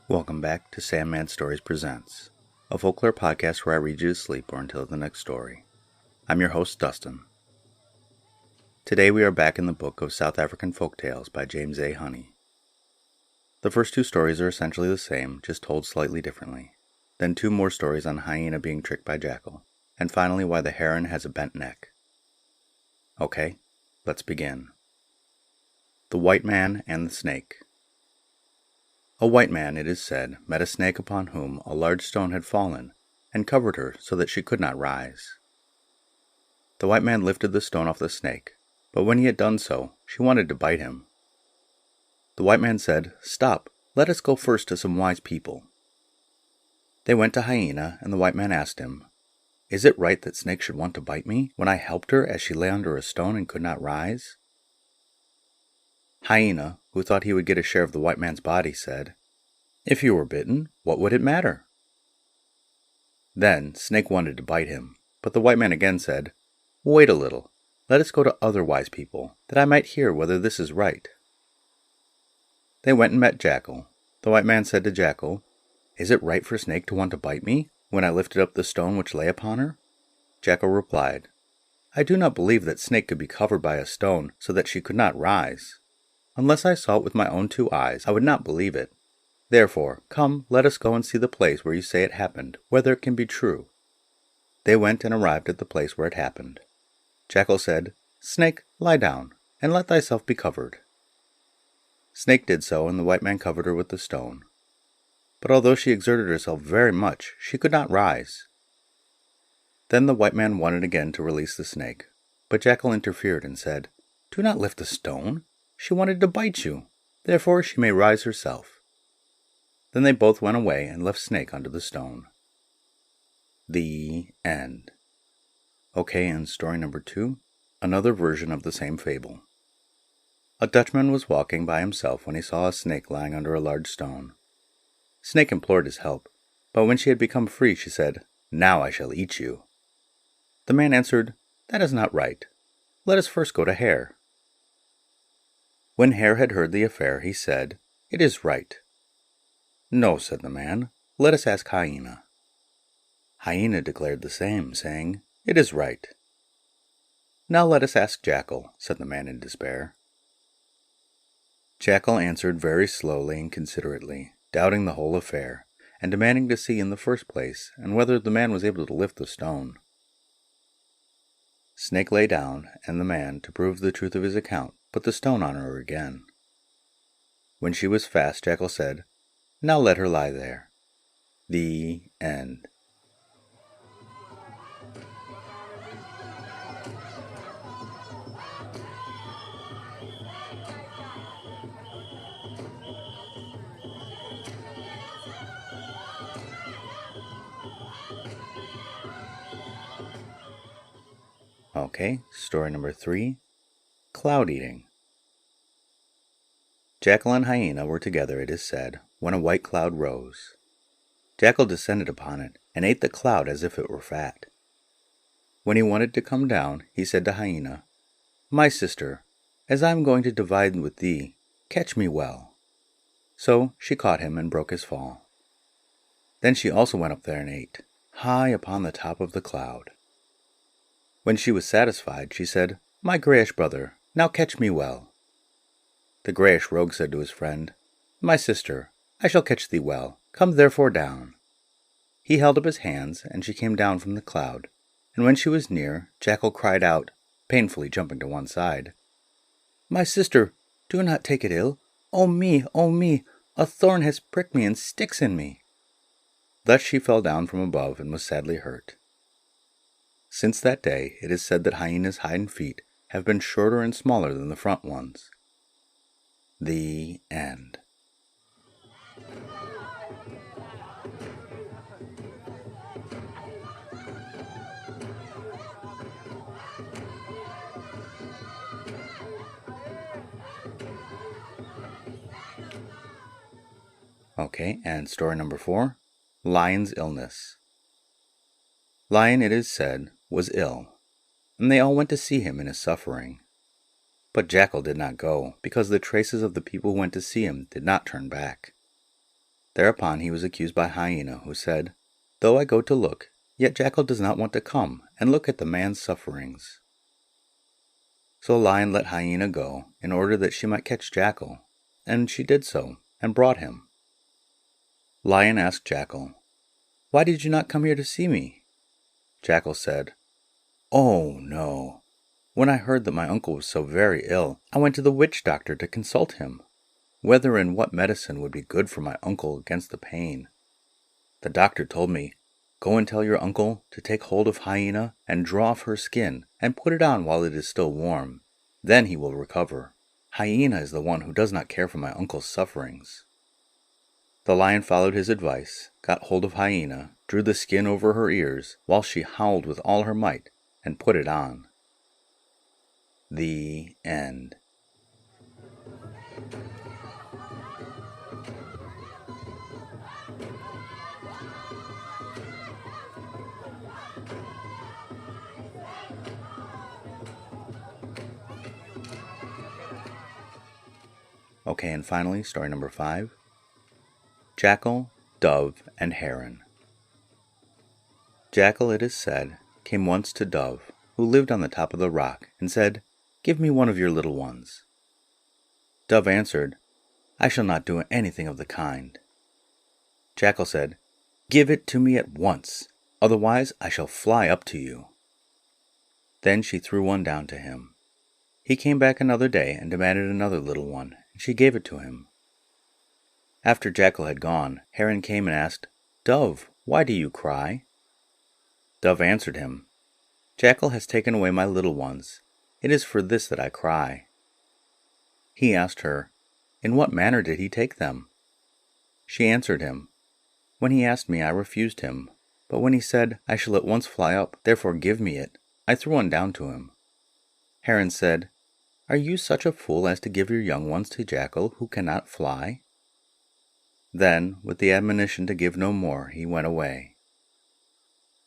Welcome back to Sandman Stories Presents, a folklore podcast where I read you to sleep or until the next story. I'm your host, Dustin. Today we are back in the book of South African Folktales by James A. Honey. The first two stories are essentially the same, just told slightly differently. Then two more stories on Hyena being tricked by Jackal, and finally why the Heron has a bent neck. Okay, let's begin. The White Man and the Snake. A white man, it is said, met a snake upon whom a large stone had fallen, and covered her so that she could not rise. The white man lifted the stone off the snake, but when he had done so, she wanted to bite him. The white man said, "Stop, let us go first to some wise people." They went to Hyena, and the white man asked him, "Is it right that snake should want to bite me, when I helped her as she lay under a stone and could not rise?" Hyena, who thought he would get a share of the white man's body, said, "If you were bitten, what would it matter?" Then Snake wanted to bite him, but the white man again said, "Wait a little, let us go to other wise people, that I might hear whether this is right." They went and met Jackal. The white man said to Jackal, "Is it right for Snake to want to bite me, when I lifted up the stone which lay upon her?" Jackal replied, "I do not believe that Snake could be covered by a stone so that she could not rise. Unless I saw it with my own two eyes, I would not believe it. Therefore, come, let us go and see the place where you say it happened, whether it can be true." They went and arrived at the place where it happened. Jackal said, "Snake, lie down, and let thyself be covered." Snake did so, and the white man covered her with the stone. But although she exerted herself very much, she could not rise. Then the white man wanted again to release the snake, but Jackal interfered and said, "Do not lift the stone. She wanted to bite you, therefore she may rise herself." Then they both went away and left Snake under the stone. The end. Okay, and story number 2, another version of the same fable. A Dutchman was walking by himself when he saw a snake lying under a large stone. Snake implored his help, but when she had become free, she said, "Now I shall eat you." The man answered, "That is not right. Let us first go to Hare." When Hare had heard the affair, he said, "It is right." "No," said the man, "let us ask Hyena." Hyena declared the same, saying, "It is right." "Now let us ask Jackal," said the man in despair. Jackal answered very slowly and considerately, doubting the whole affair, and demanding to see in the first place, and whether the man was able to lift the stone. Snake lay down, and the man, to prove the truth of his account, put the stone on her again. When she was fast, Jackal said, "Now let her lie there." The end. Okay, story number 3, Cloud Eating. Jackal and Hyena were together, it is said, when a white cloud rose. Jackal descended upon it, and ate the cloud as if it were fat. When he wanted to come down, he said to Hyena, "My sister, as I am going to divide with thee, catch me well." So she caught him and broke his fall. Then she also went up there and ate, high upon the top of the cloud. When she was satisfied, she said, "My grayish brother, now catch me well." The grayish rogue said to his friend, "My sister, I shall catch thee well, come therefore down." He held up his hands, and she came down from the cloud, and when she was near, Jackal cried out, painfully jumping to one side, "My sister, do not take it ill. Oh me, a thorn has pricked me and sticks in me." Thus she fell down from above and was sadly hurt. Since that day, it is said that Hyena's hind feet have been shorter and smaller than the front ones. The end. Okay, and story number 4, Lion's Illness. Lion, it is said, was ill, and they all went to see him in his suffering. But Jackal did not go, because the traces of the people who went to see him did not turn back. Thereupon he was accused by Hyena, who said, "Though I go to look, yet Jackal does not want to come and look at the man's sufferings." So Lion let Hyena go, in order that she might catch Jackal, and she did so, and brought him. Lion asked Jackal, "Why did you not come here to see me?" Jackal said, "Oh, no. When I heard that my uncle was so very ill, I went to the witch doctor to consult him, whether and what medicine would be good for my uncle against the pain. The doctor told me, 'Go and tell your uncle to take hold of Hyena and draw off her skin and put it on while it is still warm. Then he will recover. Hyena is the one who does not care for my uncle's sufferings.' The lion followed his advice, got hold of Hyena, drew the skin over her ears, while she howled with all her might, and put it on. The end. Okay, and finally, story number 5. Jackal, Dove, and Heron. Jackal, it is said, came once to Dove, who lived on the top of the rock, and said, "Give me one of your little ones." Dove answered, "I shall not do anything of the kind." Jackal said, "Give it to me at once, otherwise I shall fly up to you." Then she threw one down to him. He came back another day and demanded another little one, and she gave it to him. After Jackal had gone, Heron came and asked, "Dove, why do you cry?" Dove answered him, "Jackal has taken away my little ones. It is for this that I cry." He asked her, "In what manner did he take them?" She answered him, "When he asked me, I refused him. But when he said, 'I shall at once fly up, therefore give me it,' I threw one down to him." Heron said, "Are you such a fool as to give your young ones to Jackal, who cannot fly?" Then, with the admonition to give no more, he went away.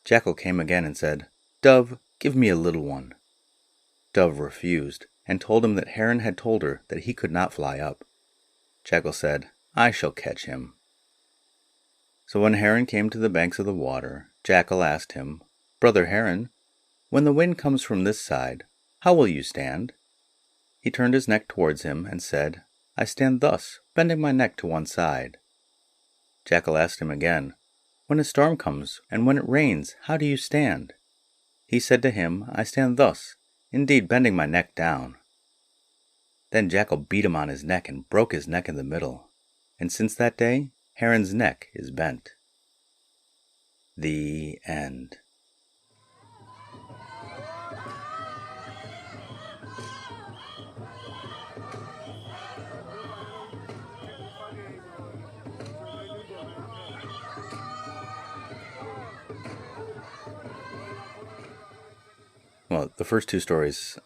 Jackal came again and said, "Dove, give me a little one." Dove refused, and told him that Heron had told her that he could not fly up. Jackal said, "I shall catch him." So when Heron came to the banks of the water, Jackal asked him, "Brother Heron, when the wind comes from this side, how will you stand?" He turned his neck towards him and said, "I stand thus, bending my neck to one side." Jackal asked him again, "When a storm comes, and when it rains, how do you stand?" He said to him, "I stand thus, indeed bending my neck down." Then Jackal beat him on his neck and broke his neck in the middle, and since that day, Heron's neck is bent. The end. Well, the first two stories,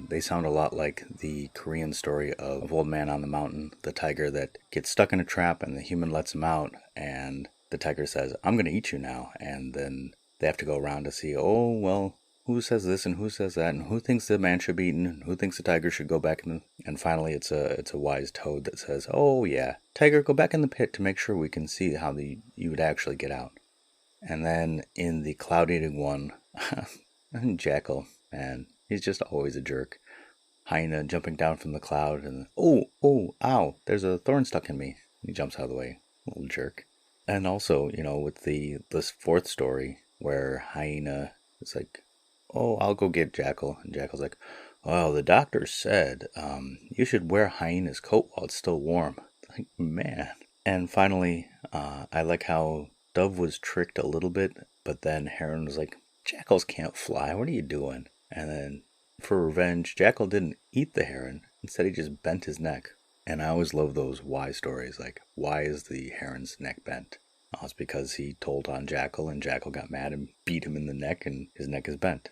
they sound a lot like the Korean story of Old Man on the Mountain, the tiger that gets stuck in a trap and the human lets him out, and the tiger says, "I'm going to eat you now," and then they have to go around to see, oh, well, who says this and who says that, and who thinks the man should be eaten, and who thinks the tiger should go back in the... And finally it's a wise toad that says, "Oh yeah, tiger, go back in the pit to make sure we can see how you would actually get out." And then in the cloud-eating one... Jackal, man, he's just always a jerk. Hyena jumping down from the cloud and, oh, ow, there's a thorn stuck in me. He jumps out of the way, little jerk. And also, with this fourth story where Hyena is like, "Oh, I'll go get Jackal," and Jackal's like, "Well, the doctor said you should wear Hyena's coat while it's still warm." Like, man. And finally, I like how Dove was tricked a little bit, but then Heron was like, "Jackals can't fly, what are you doing?" And then, for revenge, Jackal didn't eat the heron. Instead, he just bent his neck. And I always love those why stories, like, why is the heron's neck bent? Oh, it's because he told on Jackal, and Jackal got mad and beat him in the neck, and his neck is bent.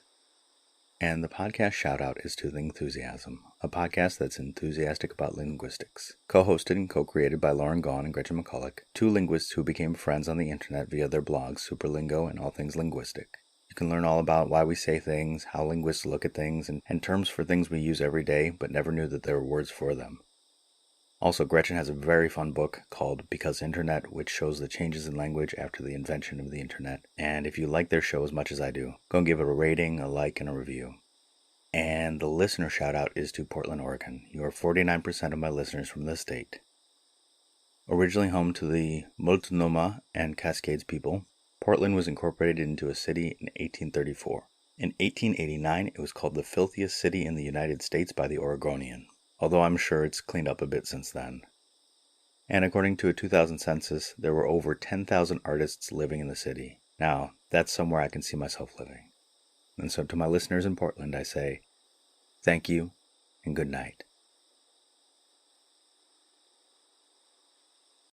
And the podcast Shoutout is to LINGTHUSIASM, a podcast that's enthusiastic about linguistics. Co-hosted and co-created by Lauren Gaughan and Gretchen McCulloch, two linguists who became friends on the internet via their blogs, Superlingo and All Things Linguistic. You can learn all about why we say things, how linguists look at things, and terms for things we use every day but never knew that there were words for them. Also, Gretchen has a very fun book called Because Internet, which shows the changes in language after the invention of the internet. And if you like their show as much as I do, go and give it a rating, a like, and a review. And the listener shout out is to Portland, Oregon. You are 49% of my listeners from this state. Originally home to the Multnomah and Cascades people, Portland was incorporated into a city in 1834. In 1889, it was called the filthiest city in the United States by the Oregonian, although I'm sure it's cleaned up a bit since then. And according to a 2000 census, there were over 10,000 artists living in the city. Now, that's somewhere I can see myself living. And so to my listeners in Portland, I say, thank you and good night.